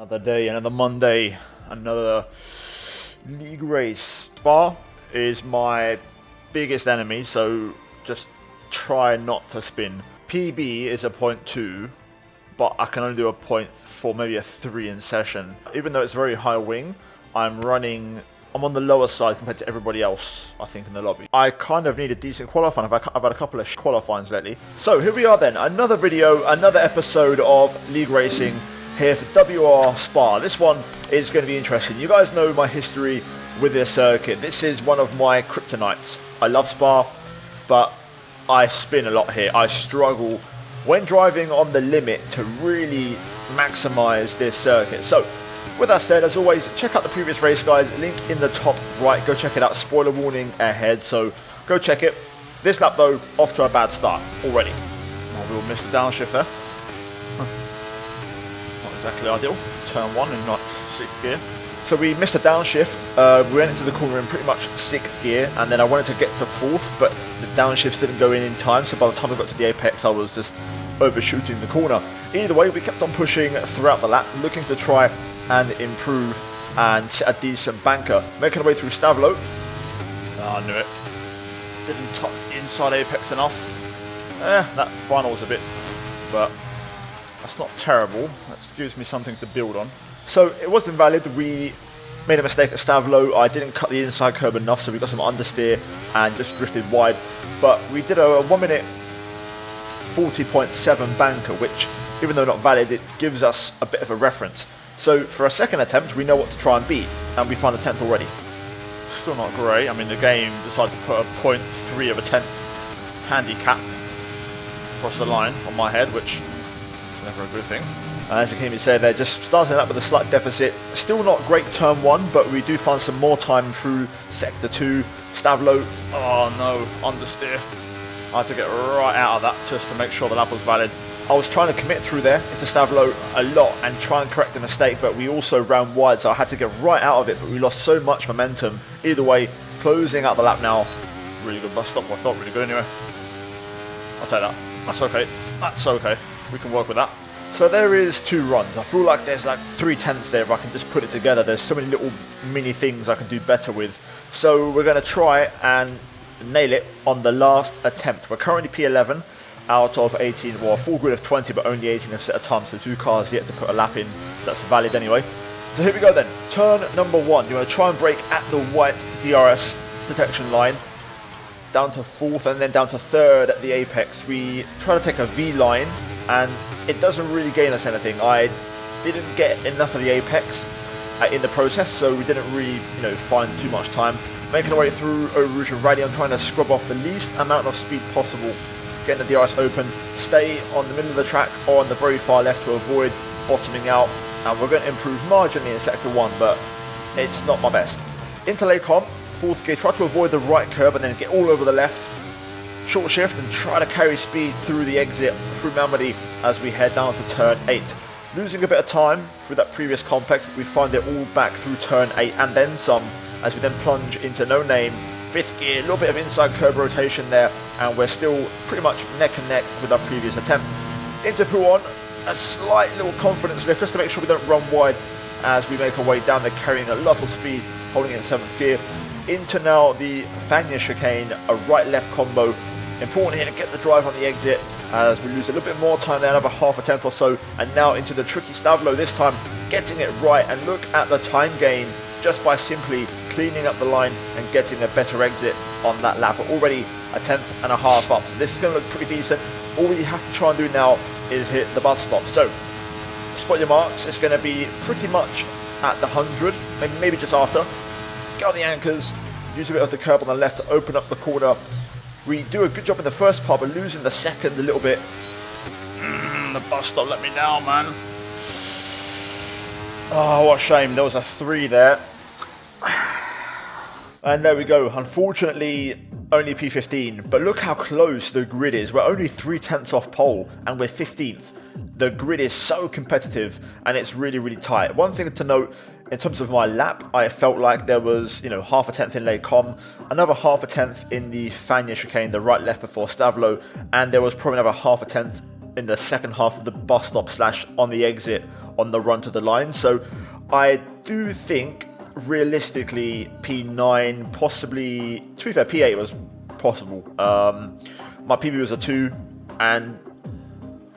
Another day, another Monday, another league race. Spa is my biggest enemy, so just try not to spin. PB is a 0.2, but I can only do a 0.4, maybe a 3 in session. Even though it's very high wing, I'm on the lower side compared to everybody else, I think, in the lobby. I kind of need a decent qualifying. I've had a couple of qualifyings lately. So here we are then, another video, another episode of League Racing here for WOR Spa. This one is going to be interesting. You guys know my history with this circuit. This is one of my kryptonites. I love Spa, but I spin a lot here. I struggle when driving on the limit to really maximize this circuit. So with that said, as always, check out the previous race, guys. Link in the top right. Go check it out. Spoiler warning ahead, so go check it. This lap, though, off to a bad start already. Oh, we'll miss the downshift there. Not exactly ideal. Turn 1 in not 6th gear. So we missed a downshift. We went into the corner in pretty much 6th gear, and then I wanted to get to 4th, but the downshifts didn't go in time, so by the time I got to the apex, I was just overshooting the corner. Either way, we kept on pushing throughout the lap, looking to try and improve and set a decent banker. Making our way through Stavlo. Oh, I knew it. Didn't touch the inside apex enough. That final was a bit, but that's not terrible. That gives me something to build on. So it was invalid. We made a mistake at Stavlo. I didn't cut the inside curb enough, so we got some understeer and just drifted wide. But we did a 1 minute 40.7 banker, which, even though not valid, it gives us a bit of a reference. So for a second attempt, we know what to try and beat, and we found a 10th already. Still not great. I mean, the game decided to put a 0.3 of a 10th handicap across the line on my head, which is never a good thing. As you can even say, they're just starting up with a slight deficit. Still not great turn 1, but we do find some more time through sector 2. Stavlo, oh no, understeer. I had to get right out of that just to make sure the lap was valid. I was trying to commit through there into Stavlo a lot and try and correct the mistake, but we also ran wide, so I had to get right out of it, but we lost so much momentum. Either way, closing out the lap now. Really good bus stop, I felt really good anyway. I'll take that. That's okay. That's okay. We can work with that. So there is 2 runs. I feel like there's like 3/10 there if I can just put it together. There's so many little mini things I can do better with. So we're going to try and nail it on the last attempt. We're currently P11 out of 18, well, a full grid of 20, but only 18 have set a time, so 2 cars yet to put a lap in. That's valid anyway. So here we go then. Turn number 1. You want to try and brake at the white DRS detection line, down to 4th and then down to 3rd at the apex. We try to take a V line, and it doesn't really gain us anything. I didn't get enough of the apex in the process, so we didn't really, find too much time. Making our way through Eau Rouge and Rally, I'm trying to scrub off the least amount of speed possible. Getting the DRS open, stay on the middle of the track or on the very far left to avoid bottoming out, and we're going to improve marginally in sector 1, but it's not my best. Into Lecom, 4th gear, try to avoid the right curb and then get all over the left. Short shift and try to carry speed through the exit through Malmedy as we head down to turn 8. Losing a bit of time through that previous complex, we find it all back through turn 8 and then some, as we then plunge into No Name. 5th gear, a little bit of inside curb rotation there, and we're still pretty much neck and neck with our previous attempt. Into Pouon, a slight little confidence lift just to make sure we don't run wide as we make our way down there, carrying a lot of speed, holding in 7th gear. Into now the Fagner chicane, a right-left combo. Important here to get the drive on the exit as we lose a little bit more time there, another half a 10th or so, and now into the tricky Stavlo, this time getting it right, and look at the time gain just by simply cleaning up the line and getting a better exit on that lap. We're already a 10th and a half up, so this is going to look pretty decent. All we have to try and do now is hit the bus stop. So spot your marks. It's going to be pretty much at the 100, maybe just after. Get on the anchors, use a bit of the curb on the left to open up the corner. We do a good job in the first part, but losing the second a little bit. The bus stop let me down, man. Oh, what a shame. There was a 3 there. And there we go. Unfortunately, only P15. But look how close the grid is. We're only 3/10 off pole, and we're 15th. The grid is so competitive, and it's really, really tight. One thing to note, in terms of my lap, I felt like there was, half a 10th in Lecom, another half a 10th in the Fagner chicane, the right-left before Stavlo, and there was probably another half a 10th in the second half of the bus stop / on the exit on the run to the line. So I do think realistically P9, possibly, to be fair, P8 was possible. My PB was a 2, and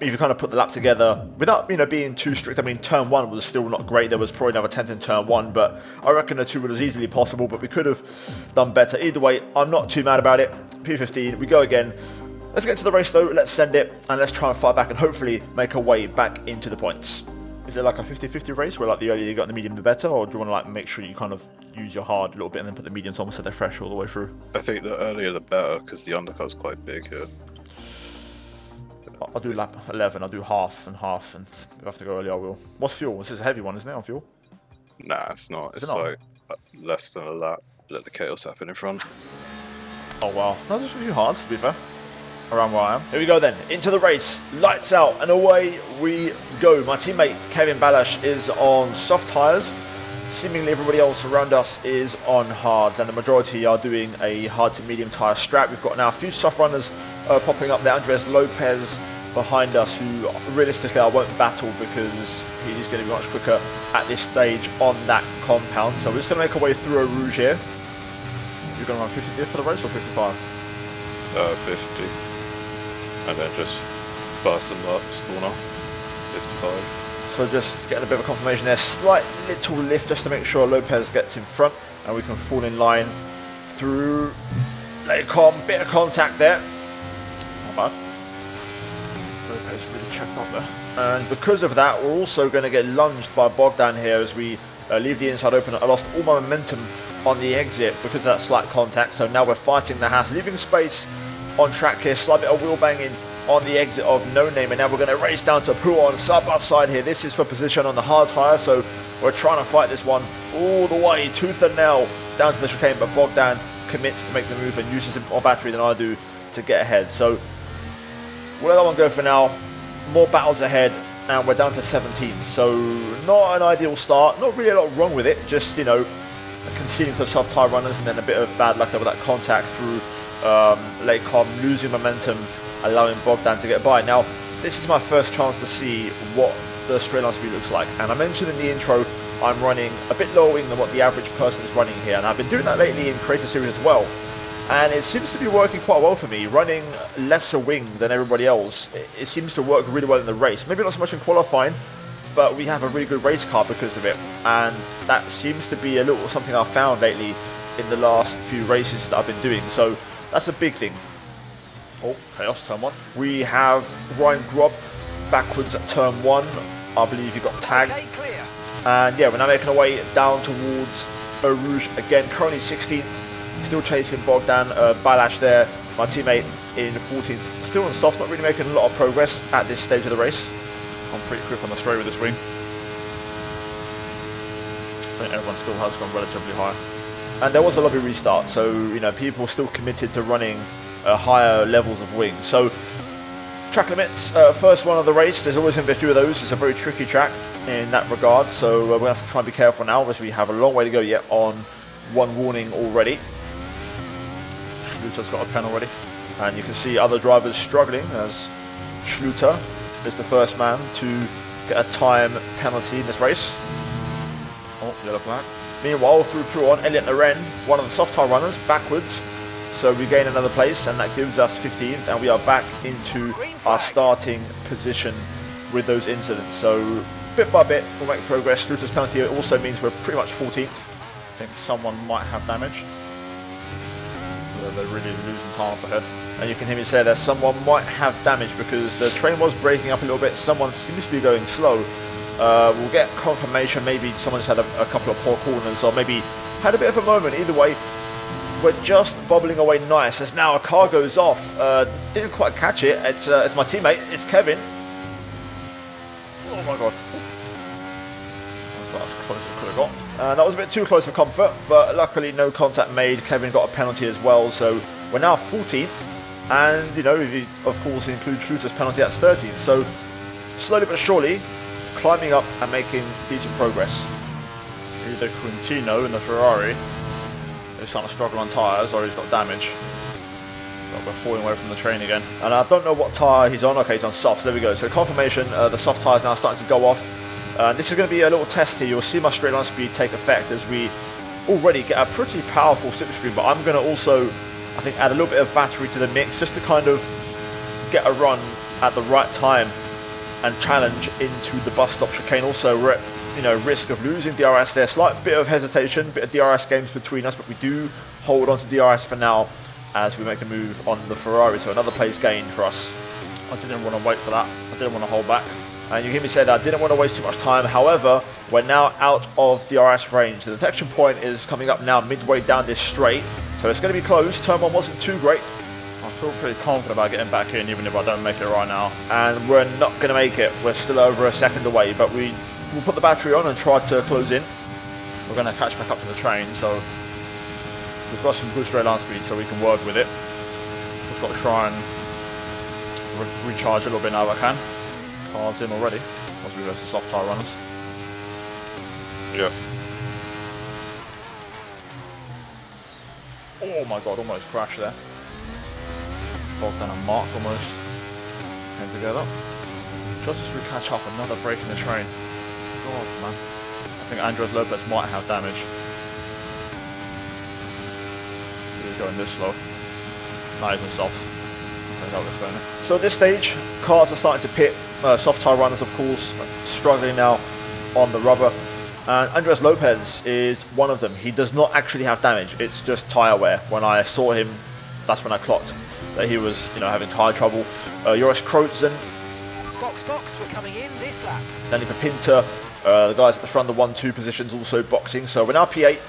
if you kind of put the lap together without being too strict, I mean turn 1 was still not great. There was probably another 10th in turn 1, but I reckon a 2 was easily possible, but we could have done better. Either way, I'm not too mad about it. P15, we go again. Let's get to the race though, let's send it, and let's try and fight back and hopefully make our way back into the points. Is it like a 50-50 race where like the earlier you got the medium the better, or do you want to like make sure you kind of use your hard a little bit and then put the mediums on so they're fresh all the way through? I think the earlier the better, because the undercut's quite big here. I'll do lap 11, I'll do half, and if I have to go early I will. What's fuel? This is a heavy one, isn't it, on fuel? Nah, it's not. It's not? like less than a lap. Let the chaos happen in front. Oh wow, no, there's a few hards to be fair, around where I am. Here we go then, into the race, lights out, and away we go. My teammate Kevin Balash is on soft tyres. Seemingly everybody else around us is on hards, and the majority are doing a hard to medium tyre strap. We've got now a few soft runners popping up there. Andres Lopez behind us, who realistically I won't battle because he's going to be much quicker at this stage on that compound. So we're just going to make our way through a Rouge here. You're going to run 50 diff for the race or 55? 50. And then just burst them up, spawn up. 55. So just getting a bit of a confirmation there. Slight little lift just to make sure Lopez gets in front and we can fall in line through Laycom. Bit of contact there. Not bad. Lopez really checked up there. And because of that, we're also going to get lunged by Bogdan here as we leave the inside open. I lost all my momentum on the exit because of that slight contact. So now we're fighting the Haas, leaving space on track here. Slight bit of wheel banging on the exit of No Name, and now we're going to race down to Pouon side by side here. This is for position on the hard tyre, so we're trying to fight this one all the way tooth and nail down to the chicane, but Bogdan commits to make the move and uses more battery than I do to get ahead. So we'll let that one go for now. More battles ahead, and we're down to 17th, so not an ideal start. Not really a lot wrong with it, just conceding for soft tyre runners and then a bit of bad luck with that contact through Laycom, losing momentum, allowing Bogdan to get by. Now, this is my first chance to see what the straight line speed looks like. And I mentioned in the intro, I'm running a bit lower wing than what the average person is running here. And I've been doing that lately in Creator Series as well. And it seems to be working quite well for me, running lesser wing than everybody else. It seems to work really well in the race. Maybe not so much in qualifying, but we have a really good race car because of it. And that seems to be a little something I've found lately in the last few races that I've been doing. So that's a big thing. Oh, chaos, turn 1. We have Ryan Grob backwards at turn 1. I believe he got tagged. Okay, clear. And yeah, we're now making our way down towards Eau Rouge again. Currently 16th, still chasing Bogdan. Balash there, my teammate in 14th. Still on softs, not really making a lot of progress at this stage of the race. I'm pretty quick on the straight with this wing. I think everyone still has gone relatively high. And there was a lobby restart, so people still committed to running higher levels of wing. So track limits, first one of the race, there's always going to be a few of those. It's a very tricky track in that regard, so we're going to have to try and be careful now as we have a long way to go yet on one warning already. Schluter's got a pen already, and you can see other drivers struggling as Schluter is the first man to get a time penalty in this race. Oh, yellow flag. Meanwhile, through Pouon, Elliot Loren, one of the soft tyre runners, backwards. So we gain another place, and that gives us 15th, and we are back into our starting position with those incidents. So bit by bit, we'll make progress. Schluter's penalty also means we're pretty much 14th. I think someone might have damage. They're really losing time up ahead. And you can hear me say that someone might have damage because the train was breaking up a little bit. Someone seems to be going slow. We'll get confirmation. Maybe someone's had a couple of poor corners, or maybe had a bit of a moment. Either way, we're just bobbling away nice as now a car goes off. Didn't quite catch it. It's my teammate. It's Kevin. Oh my god. That was close as it could have got. That was a bit too close for comfort, but luckily no contact made. Kevin got a penalty as well, so we're now 14th. And, if you, of course, include Schluter's penalty, that's 13th. So slowly but surely, climbing up and making decent progress. Either Quintino in the Ferrari is starting to struggle on tyres, or he's got damage. But we're falling away from the train again. And I don't know what tyre he's on. Okay, he's on soft. So there we go. So confirmation, the soft tyre's now starting to go off. This is going to be a little test here. You'll see my straight line speed take effect as we already get a pretty powerful slipstream, but I'm going to also, I think, add a little bit of battery to the mix just to kind of get a run at the right time and challenge into the bus stop chicane. Also, we're at risk of losing DRS there. Slight bit of hesitation, bit of DRS games between us, but we do hold on to DRS for now as we make a move on the Ferrari. So another place gain for us. I didn't want to wait for that. I didn't want to hold back. And you hear me say that I didn't want to waste too much time. However, we're now out of DRS range. The detection point is coming up now midway down this straight. So it's going to be close. Turn 1 wasn't too great. I feel pretty confident about getting back in, even if I don't make it right now. And we're not going to make it. We're still over a second away, but we'll put the battery on and try to close in. We're going to catch back up to the train, so we've got some good straight line speed, so we can work with it. Just got to try and recharge a little bit now if I can. Car's in already, once we go to soft tyre runners. Yeah. Oh my god, almost crashed there. Bogdan and Mark almost came together. Just as we catch up, another break in the train. God, man. I think Andres Lopez might have damage. He's going this slow. No, he's on soft. Okay, that was going there. So at this stage, cars are starting to pit. Soft tyre runners, of course, struggling now on the rubber. And Andres Lopez is one of them. He does not actually have damage. It's just tyre wear. When I saw him, that's when I clocked that he was, having tyre trouble. Joris Krotzen. Box, we're coming in this lap. Danny Papinta, the guys at the front, the 1-2 positions also boxing. So we're now P8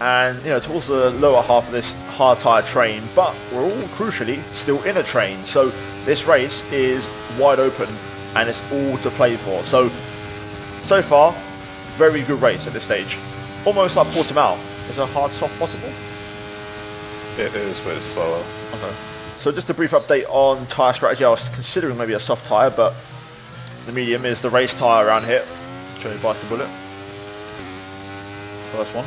and, towards the lower half of this hard tyre train, but we're all crucially still in a train. So this race is wide open and it's all to play for. So far, very good race at this stage. Almost like Portimao. Is a hard soft possible? It is, but it's slower. Okay. So just a brief update on tyre strategy. I was considering maybe a soft tyre, but the medium is the race tyre around here. Show you bites the bullet. First one.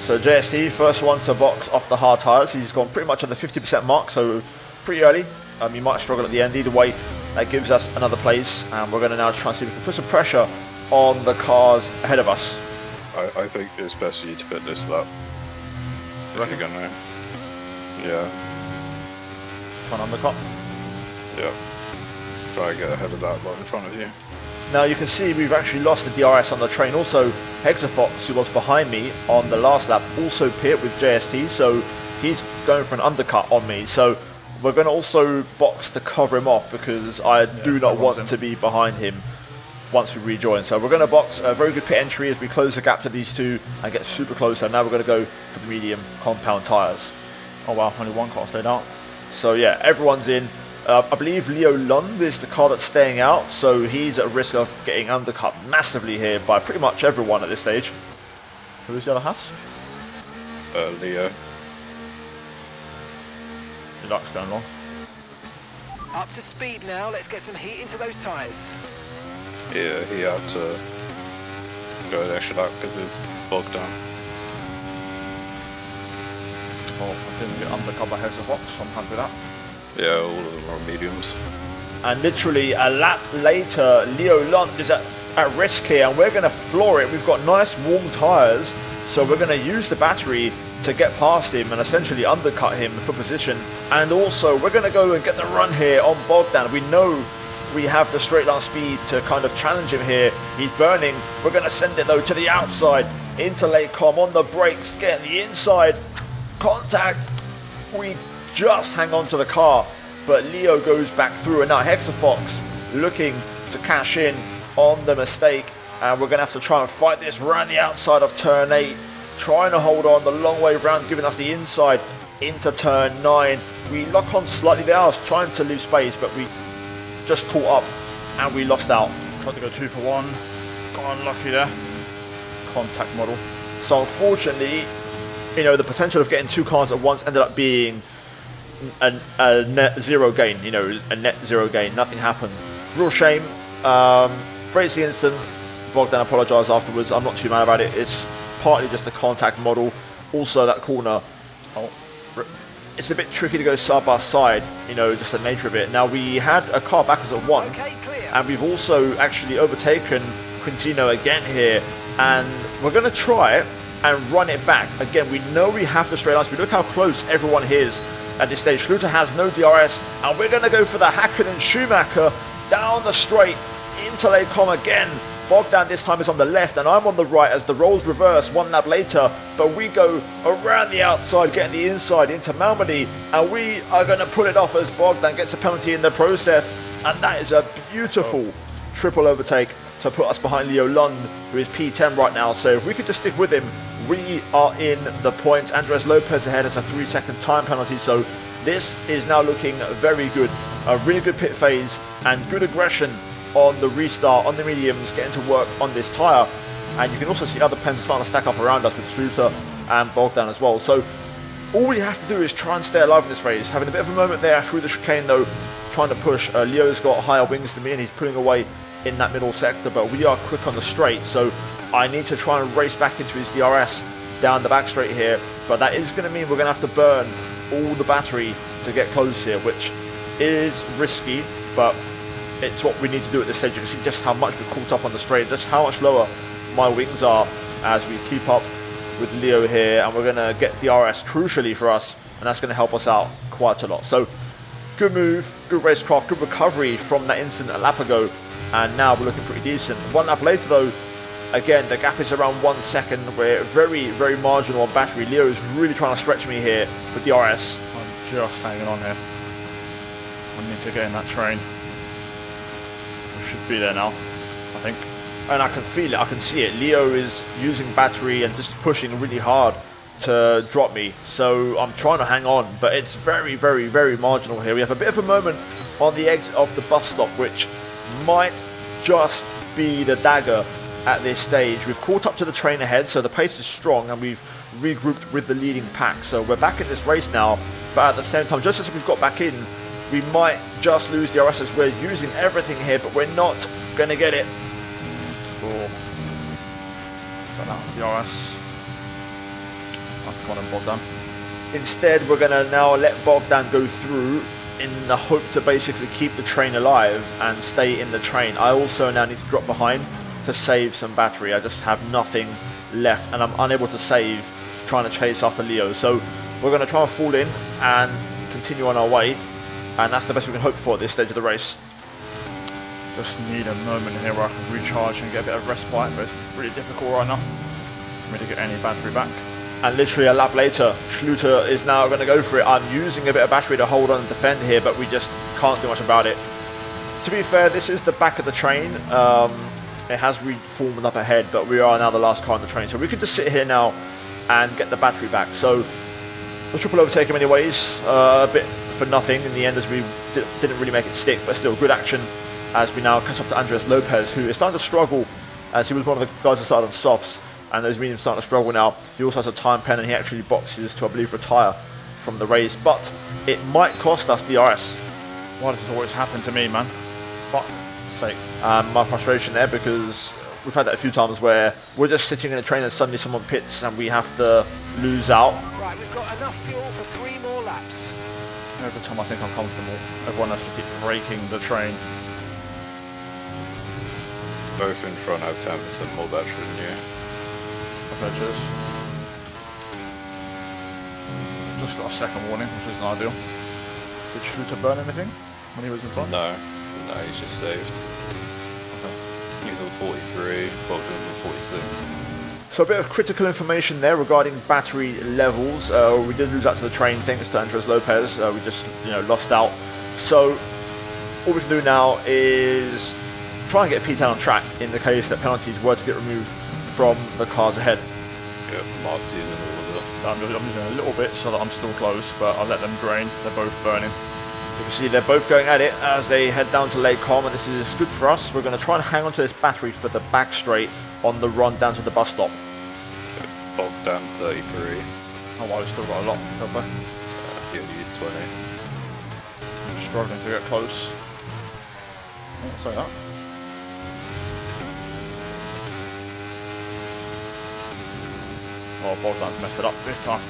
So JST, first one to box off the hard tyres. He's gone pretty much at the 50% mark, so pretty early. You might struggle at the end. Either way, that gives us another place, and we're going to now try and see if we can put some pressure on the cars ahead of us. I think it's best for you to pit this lap. If you're gonna. Yeah. Try and undercut. Yeah. Try and get ahead of that lot in front of you. Now you can see we've actually lost the DRS on the train. Also, Hexafox, who was behind me on the last lap, also pit with JST, so he's going for an undercut on me. So we're going to also box to cover him off because I do not want to be behind him once we rejoin. So we're going to box a very good pit entry as we close the gap to these two and get super close. So now we're going to go for the medium compound tyres. Oh wow, only one car stayed out. So yeah, everyone's in. I believe Leo Lund is the car that's staying out, so he's at risk of getting undercut massively here by pretty much everyone at this stage. Who is the other Haas? Leo. Deluxe going long. Up to speed now, let's get some heat into those tyres. Yeah, he had to go the extra lap because it's bogged down. Oh, I didn't get undercut by Hexafox, so I'm happy with that. Yeah, all of them are mediums. And literally a lap later, Leo Lund is at risk here, and we're going to floor it. We've got nice warm tyres, so we're going to use the battery to get past him and essentially undercut him for position. And also, we're going to go and get the run here on Bogdan. We know we have the straight line speed to kind of challenge him here. He's burning. We're going to send it though to the outside into late com on the brakes, getting the inside contact. We just hang on to the car, but Leo goes back through, and now Hexafox looking to cash in on the mistake, and we're going to have to try and fight this around the outside of turn 8, trying to hold on the long way round, giving us the inside into turn 9. We lock on slightly there. I was trying to leave space, but we just caught up and we lost out. Tried to go 2 for 1. Got unlucky there. Contact model. So unfortunately, the potential of getting two cars at once ended up being a net zero gain. A net zero gain. Nothing happened. Real shame. Racing instant. Bogdan apologised afterwards. I'm not too mad about it. It's partly just the contact model. Also that corner. It's a bit tricky to go side by side, just the nature of it. Now we had a car back us at 1, Okay, clear. and we've also actually overtaken Quintino again here, and we're going to try it and run it back. Again, we know we have the straight line speed. Look how close everyone here is at this stage. Schluter has no DRS, and we're going to go for the Hakkinen Schumacher down the straight into Lake Com again. Bogdan this time is on the left and I'm on the right as the roles reverse 1 lap later, but we go around the outside, getting the inside into Malmedy, and we are going to pull it off as Bogdan gets a penalty in the process, and that is a beautiful triple overtake to put us behind Leo Lund, who is P10 right now. So if we could just stick with him, we are in the points. Andres Lopez ahead has a 3-second time penalty, so this is now looking very good. A really good pit phase and good aggression on the restart, on the mediums, getting to work on this tyre. And you can also see other pens starting to stack up around us with Schluter and Bogdan as well. So all we have to do is try and stay alive in this race. Having a bit of a moment there through the chicane though, trying to push. Leo's got higher wings than me and he's pulling away in that middle sector, but we are quick on the straight, so I need to try and race back into his DRS down the back straight here. But that is going to mean we're going to have to burn all the battery to get close here, which is risky, but it's what we need to do at this stage. You can see just how much we've caught up on the straight, just how much lower my wings are as we keep up with Leo here, and we're going to get DRS crucially for us, and that's going to help us out quite a lot. So good move, good racecraft, good recovery from that incident a lap ago, and now we're looking pretty decent. 1 lap later though, again the gap is around 1 second. We're very, very marginal on battery. Leo is really trying to stretch me here for DRS. I'm just hanging on here. I need to get in that train. Should be there now, I think. And I can feel it, I can see it. Leo is using battery and just pushing really hard to drop me. So I'm trying to hang on, but it's very, very, very marginal here. We have a bit of a moment on the exit of the bus stop, which might just be the dagger at this stage. We've caught up to the train ahead, so the pace is strong, and we've regrouped with the leading pack. So we're back in this race now, but at the same time, just as we've got back in, we might just lose DRS as we're using everything here, but we're not going to get it. Oh. Fell out of DRS. Come on, Bogdan. Instead, we're going to now let Bogdan go through in the hope to basically keep the train alive and stay in the train. I also now need to drop behind to save some battery. I just have nothing left, and I'm unable to save trying to chase after Leo. So we're going to try and fall in and continue on our way. And that's the best we can hope for at this stage of the race. Just need a moment here where I can recharge and get a bit of respite, but it's really difficult right now for me to get any battery back. And literally a lap later, Schluter is now going to go for it. I'm using a bit of battery to hold on and defend here, but we just can't do much about it. To be fair, this is the back of the train. It has reformed up ahead, but we are now the last car on the train. So we can just sit here now and get the battery back. So the triple overtake him anyways, a bit for nothing in the end as we didn't really make it stick, but still good action as we now catch up to Andres Lopez, who is starting to struggle as he was one of the guys that started on softs, and those mediums starting to struggle now. He also has a time pen and he actually boxes to, I believe, retire from the race, but it might cost us DRS. Why does this always happen to me, man? Fuck's sake. My frustration there, because we've had that a few times where we're just sitting in a train and suddenly someone pits and we have to lose out. Right, we've got enough fuel for 3 more laps. Every time I think I'm comfortable, everyone has to keep braking the train. Both in front have 10% more battery than you. Cheers. Just got a second warning, which isn't ideal. Did Schluter burn anything when he was in front? No, he's just saved. Okay. He's on 43, Bogdan on 46. So a bit of critical information there regarding battery levels. We did lose out to the train thanks to Andres Lopez. We just lost out. So all we can do now is try and get P10 on track in the case that penalties were to get removed from the cars ahead. Yep, Mark's using all of it. I'm using a little bit so that I'm still close, but I'll let them drain. They're both burning. You can see they're both going at it as they head down to Lake Com, and this is good for us. We're going to try and hang on to this battery for the back straight on the run down to the bus stop. Bogdan 33. Oh wow, we've still got a lot. Okay. He only used 20. I'm struggling to get close. I'll say that. Oh, Bogdan's messed it up big time.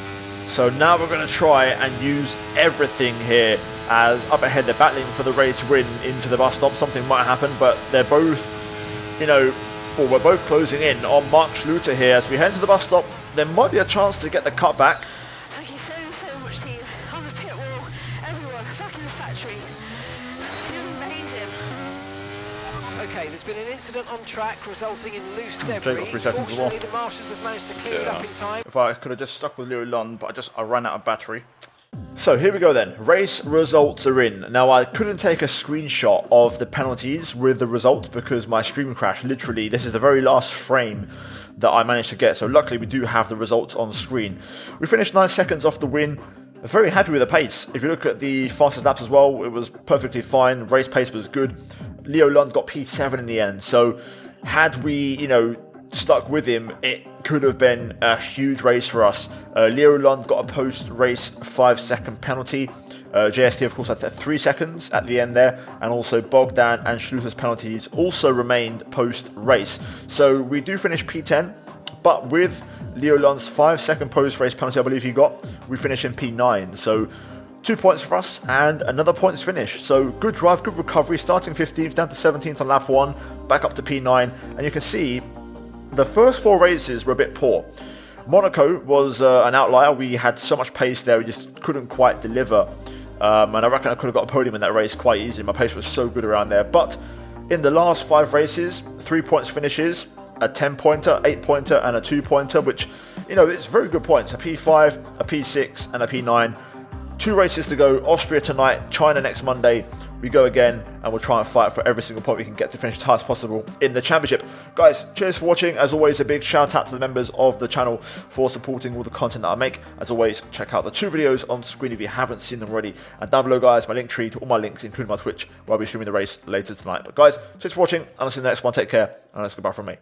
So now we're going to try and use everything here, as up ahead they're battling for the race win into the bus stop. Something might happen, but they're both, Well, we're both closing in on Mark Schluter here as we head to the bus stop. There might be a chance to get the cut back. Thank you so much, team. On the pit wall, everyone, back in the factory. You're amazing. Okay, there's been an incident on track resulting in loose debris. Jake got 3 seconds as well. Fortunately, the marshals have managed to clean it up in time. If I could have just stuck with Leo Lund, but I ran out of battery. So here we go then. Race results are in. Now I couldn't take a screenshot of the penalties with the results because my stream crashed. Literally, this is the very last frame that I managed to get. So luckily we do have the results on screen. We finished 9 seconds off the win. Very happy with the pace. If you look at the fastest laps as well, it was perfectly fine. Race pace was good. Leo Lund got P7 in the end. So had we, stuck with him, it could have been a huge race for us. Leo Lund got a post-race 5-second penalty. JST, of course, had 3 seconds at the end there. And also Bogdan and Schluter's penalties also remained post-race. So we do finish P10, but with Leo Lund's 5-second post-race penalty, I believe he got, we finish in P9. So 2 points for us and another points finish. So good drive, good recovery, starting 15th down to 17th on lap 1, back up to P9. And you can see the first 4 races were a bit poor. Monaco was an outlier. We had so much pace there, we just couldn't quite deliver. And I reckon I could have got a podium in that race quite easily. My pace was so good around there. But in the last 5 races, 3 points finishes, a 10-pointer, 8-pointer, and a 2-pointer, which, it's very good points. A P5, a P6, and a P9. 2 races to go. Austria tonight, China next Monday. We go again and we'll try and fight for every single point we can get to finish as high as possible in the championship. Guys, cheers for watching. As always, a big shout out to the members of the channel for supporting all the content that I make. As always, check out the 2 videos on screen if you haven't seen them already. And down below, guys, my link tree to all my links, including my Twitch, where I'll be streaming the race later tonight. But guys, cheers for watching, and I'll see you in the next one. Take care, and let's goodbye from me.